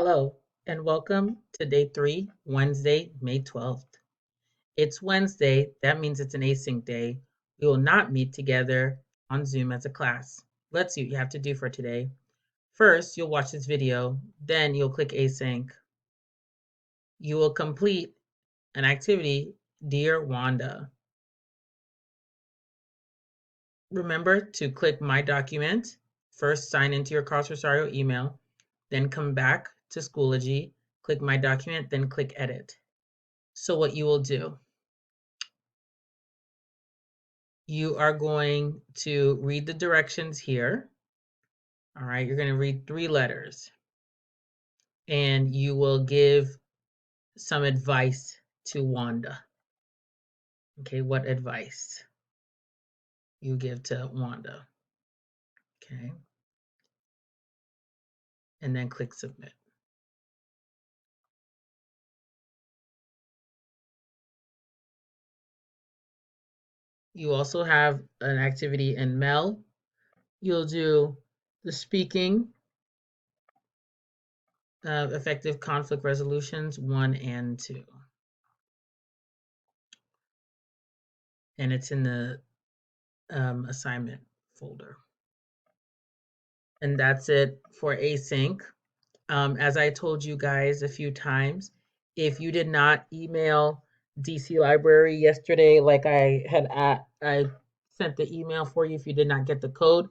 Hello, and welcome to day 3, Wednesday, May 12th. It's Wednesday, that means it's an async day. We will not meet together on Zoom as a class. Let's see what you have to do for today. First, you'll watch this video, then you'll click async. You will complete an activity, Dear Wanda. Remember to click My Document. First, sign into your Carlos Rosario email, then come back to Schoology, click My Document, then click Edit. So what you will do, you are going to read the directions here. All right, you're going to read 3 letters and you will give some advice to Wanda. Okay, what advice you give to Wanda? Okay, and then click submit. You also have an activity in Mel. You'll do the speaking, effective conflict resolutions 1 and 2. And it's in the assignment folder. And that's it for async. As I told you guys a few times, if you did not email DC Library yesterday, like I sent the email for you. If you did not get the code,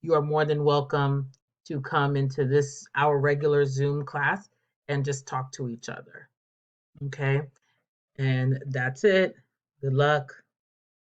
you are more than welcome to come into our regular Zoom class and just talk to each other. Okay, and that's it. Good luck.